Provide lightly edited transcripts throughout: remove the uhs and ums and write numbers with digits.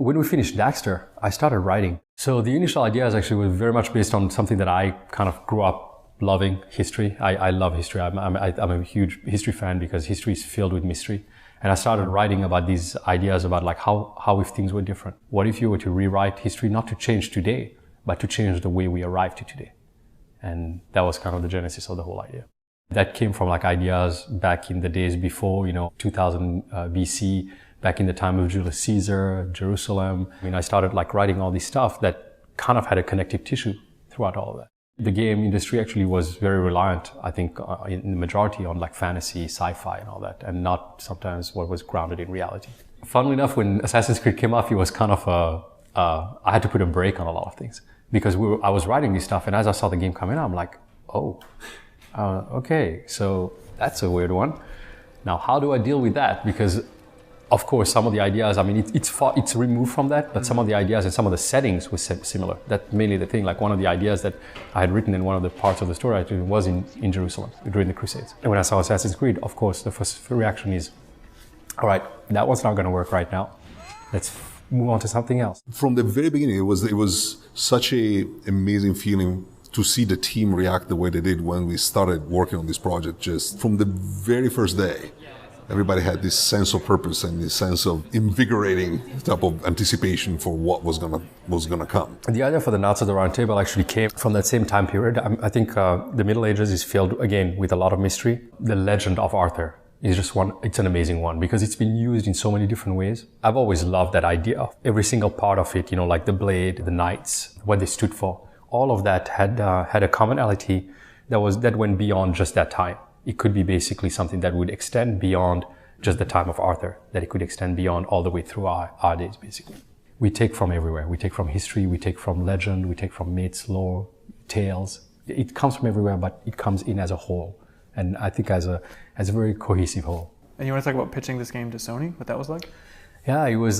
When we finished Daxter, I started writing. So the initial ideas actually were very much based on something that I kind of grew up loving, history. I love history. I'm a huge history fan because history is filled with mystery. And I started writing about these ideas about like how if things were different. What if you were to rewrite history, not to change today, but to change the way we arrive to today? And that was kind of the genesis of the whole idea. That came from like ideas back in the days before, 2000 BC, back in the time of Julius Caesar, Jerusalem. I started like writing all this stuff that kind of had a connective tissue throughout all of that. The game industry actually was very reliant, I think, in the majority on like fantasy, sci-fi and all that, and not sometimes what was grounded in reality. Funnily enough, when Assassin's Creed came off, it was kind of I had to put a break on a lot of things because I was writing this stuff, and as I saw the game come in, I'm like, okay, so that's a weird one. Now, how do I deal with that? Because of course, some of the ideas, it's removed from that, but some of the ideas and some of the settings were similar. That's mainly the thing. Like one of the ideas that I had written in one of the parts of the story was in Jerusalem during the Crusades. And when I saw Assassin's Creed, of course, the first reaction is, all right, that one's not going to work right now. Let's move on to something else. From the very beginning, it was such an amazing feeling to see the team react the way they did when we started working on this project. Just from the very first day, everybody had this sense of purpose and this sense of invigorating type of anticipation for what was gonna come. The idea for the Knights of the Round Table actually came from that same time period. I think the Middle Ages is filled, again, with a lot of mystery. The legend of Arthur is just it's an amazing one because it's been used in so many different ways. I've always loved that idea. Every single part of it, like the blade, the knights, what they stood for, all of that had a commonality that went beyond just that time. It could be basically something that would extend beyond just the time of Arthur, that it could extend beyond all the way through our days, basically. We take from everywhere. We take from history, we take from legend, we take from myths, lore, tales. It comes from everywhere, but it comes in as a whole. And I think as a very cohesive whole. And you want to talk about pitching this game to Sony, what that was like? Yeah, it was,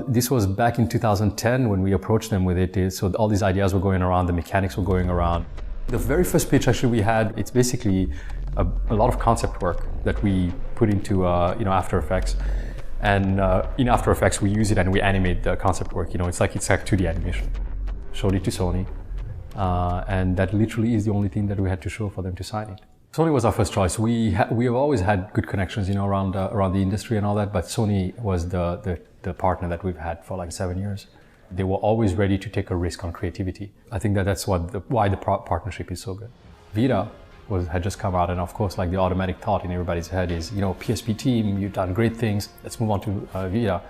this was back in 2010 when we approached them with it. So all these ideas were going around, the mechanics were going around. The very first pitch actually we had, it's basically a lot of concept work that we put into After Effects, and in After Effects we use it and we animate the concept work. It's like 2D animation. Showed it to Sony, and that literally is the only thing that we had to show for them to sign it. Sony was our first choice. We have always had good connections, around the industry and all that, but Sony was the partner that we've had for like 7 years. They were always ready to take a risk on creativity. I think that's why the partnership is so good. Vita had just come out, and of course, like the automatic thought in everybody's head is, PSP team, you've done great things, let's move on to Vita.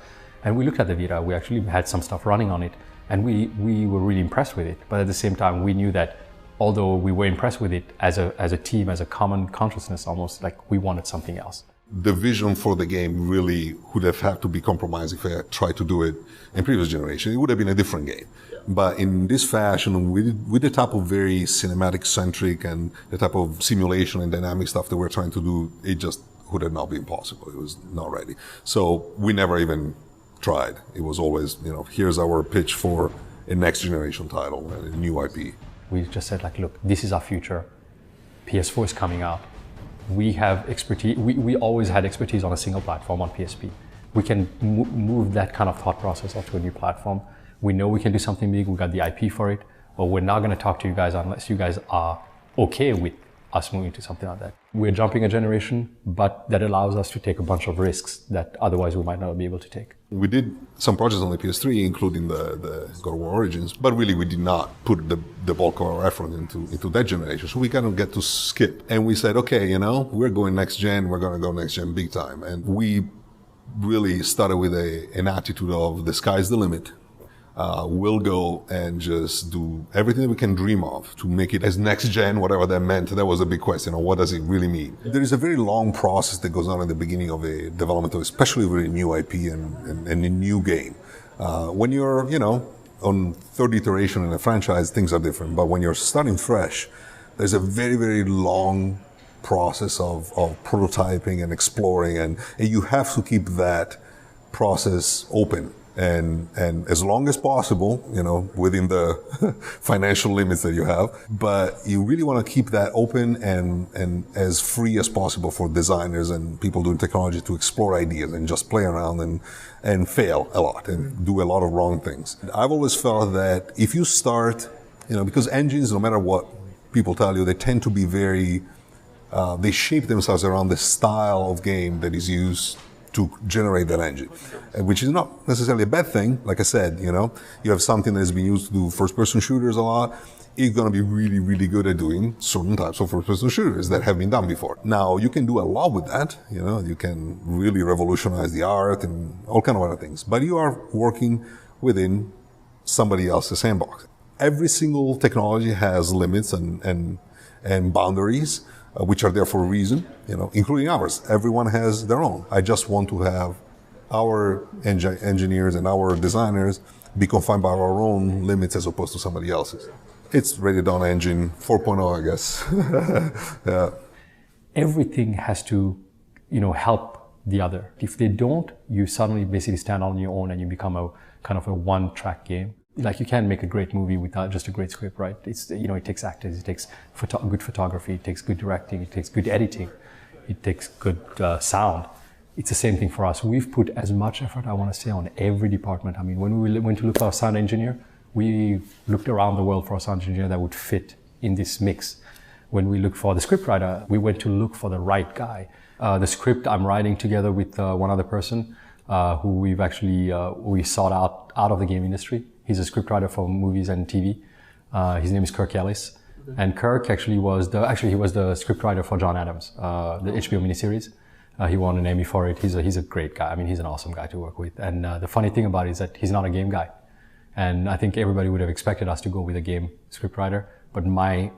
And we looked at the Vita, we actually had some stuff running on it, and we were really impressed with it. But at the same time, we knew that although we were impressed with it as a team, as a common consciousness almost, like we wanted something else. The vision for the game really would have had to be compromised if I had tried to do it in previous generation. It would have been a different game. Yeah. But in this fashion, with the type of very cinematic centric and the type of simulation and dynamic stuff that we're trying to do, it just would have not been possible. It was not ready. So we never even tried. It was always, here's our pitch for a next generation title, a new IP. We just said like, look, this is our future. PS4 is coming out. We have expertise. We always had expertise on a single platform on PSP. We can move that kind of thought process onto a new platform. We know we can do something big. We got the IP for it, but we're not going to talk to you guys unless you guys are okay with us moving to something like that. We're jumping a generation, but that allows us to take a bunch of risks that otherwise we might not be able to take. We did some projects on the PS3, including the God of War Origins, but really we did not put the bulk of our effort into that generation. So we kind of get to skip. And we said, okay, we're going next gen, we're going to go next gen big time. And we really started with an attitude of the sky's the limit. We'll go and just do everything that we can dream of to make it as next gen, whatever that meant. That was a big question. What does it really mean? There is a very long process that goes on at the beginning of a development, especially with a new IP and a new game. When you're, on third iteration in a franchise, things are different. But when you're starting fresh, there's a very, very long process of prototyping and exploring, and you have to keep that process open and as long as possible, within the financial limits that you have. But you really want to keep that open and as free as possible for designers and people doing technology to explore ideas and just play around and fail a lot and do a lot of wrong things. I've always felt that if you start, because engines, no matter what people tell you, they tend to be very, they shape themselves around the style of game that is used to generate that engine, which is not necessarily a bad thing. Like I said, you have something that has been used to do first-person shooters a lot. It's going to be really, really good at doing certain types of first-person shooters that have been done before. Now, you can do a lot with that. You can really revolutionize the art and all kind of other things. But you are working within somebody else's sandbox. Every single technology has limits and boundaries, which are there for a reason, including ours. Everyone has their own. I just want to have our engineers and our designers be confined by our own limits as opposed to somebody else's. It's rated on engine 4.0, I guess. Yeah. Everything has to, help the other. If they don't, you suddenly basically stand on your own and you become a kind of a one-track game. Like you can't make a great movie without just a great script, right? It's, it takes actors, it takes good photography, it takes good directing, it takes good editing, it takes good sound. It's the same thing for us. We've put as much effort, I want to say, on every department. I mean, when we went to look for a sound engineer, we looked around the world for a sound engineer that would fit in this mix. When we looked for the scriptwriter, we went to look for the right guy. The script I'm writing together with one other person who we've actually, we sought out of the game industry. He's a scriptwriter for movies and TV. His name is Kirk Ellis. And Kirk actually he was the scriptwriter for John Adams, the HBO miniseries. He won an Emmy for it. He's a great guy. I mean, he's an awesome guy to work with. And the funny thing about it is that he's not a game guy. And I think everybody would have expected us to go with a game scriptwriter. But my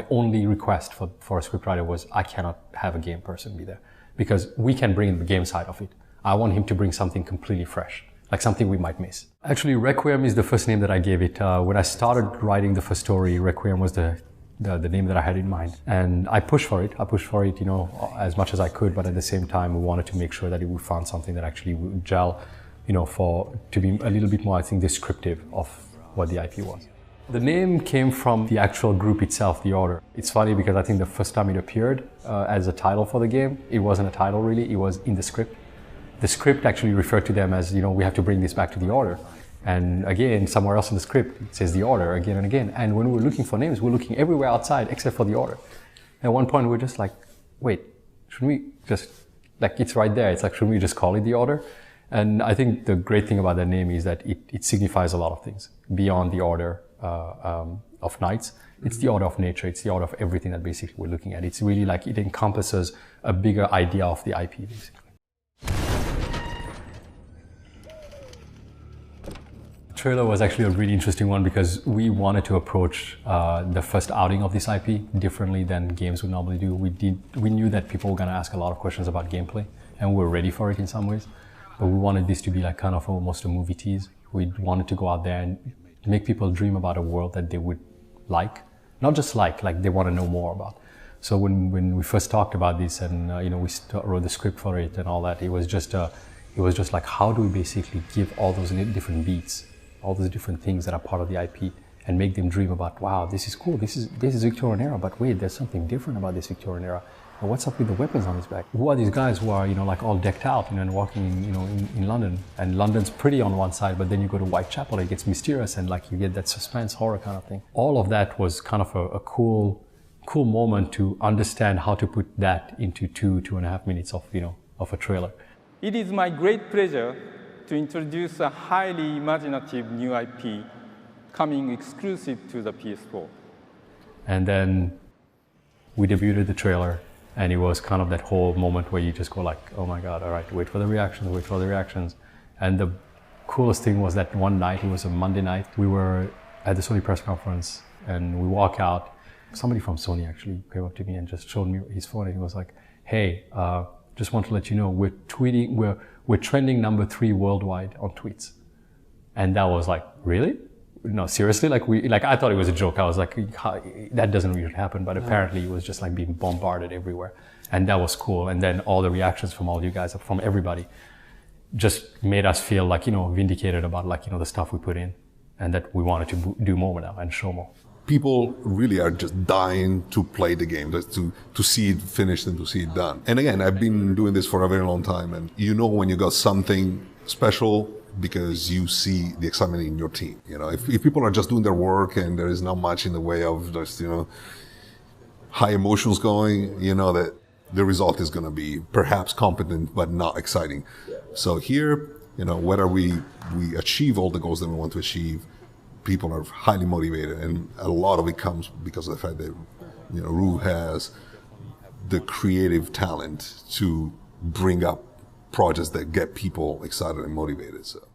only request for a scriptwriter was I cannot have a game person be there because we can bring the game side of it. I want him to bring something completely fresh, like something we might miss. Actually, Requiem is the first name that I gave it. When I started writing the first story, Requiem was the name that I had in mind. And I pushed for it, as much as I could, but at the same time, we wanted to make sure that we found something that actually would gel, to be a little bit more, I think, descriptive of what the IP was. The name came from the actual group itself, The Order. It's funny because I think the first time it appeared as a title for the game, it wasn't a title really, it was in the script. The script actually referred to them as, we have to bring this back to the Order. And again, somewhere else in the script, it says the Order again and again. And when we were looking for names, we were looking everywhere outside except for the Order. At one point, we were just like, wait, shouldn't we just, it's right there. It's like, shouldn't we just call it the Order? And I think the great thing about that name is that it signifies a lot of things beyond the order of knights. It's the order of nature. It's the order of everything that basically we're looking at. It's really like it encompasses a bigger idea of the IP, basically. The trailer was actually a really interesting one because we wanted to approach the first outing of this IP differently than games would normally do. We knew that people were going to ask a lot of questions about gameplay, and we were ready for it in some ways. But we wanted this to be like kind of almost a movie tease. We wanted to go out there and make people dream about a world that they would like, not just like they want to know more about. So when we first talked about this and we wrote the script for it and all that, it was just like, how do we basically give all those different beats, all those different things that are part of the IP, and make them dream about, wow, this is cool, this is Victorian era, but wait, there's something different about this Victorian era. And what's up with the weapons on his back? Who are these guys who are, all decked out, and walking, in London? And London's pretty on one side, but then you go to Whitechapel, it gets mysterious, and you get that suspense horror kind of thing. All of that was kind of a cool moment to understand how to put that into 2.5 minutes of, of a trailer. It is my great pleasure to introduce a highly imaginative new IP coming exclusive to the PS4. And then we debuted the trailer. And it was kind of that whole moment where you just go like, oh my God, all right, wait for the reactions. And the coolest thing was that one night, it was a Monday night, we were at the Sony press conference and we walk out. Somebody from Sony actually came up to me and just showed me his phone and he was like, hey, just want to let you know, we're trending number 3 worldwide on tweets. And that was like, really? No, seriously? I thought it was a joke. I was like, that doesn't really happen. But apparently it was just like being bombarded everywhere. And that was cool. And then all the reactions from all you guys, from everybody. just made us feel like, vindicated about like, the stuff we put in, and that we wanted to do more now and show more. People really are just dying to play the game, just to see it finished and to see it done. And again, I've been doing this for a very long time, and when you got something special because you see the excitement in your team. If people are just doing their work and there is not much in the way of just, high emotions going, that the result is going to be perhaps competent but not exciting. So here, whether we achieve all the goals that we want to achieve, people are highly motivated, and a lot of it comes because of the fact that Roo has the creative talent to bring up projects that get people excited and motivated. So.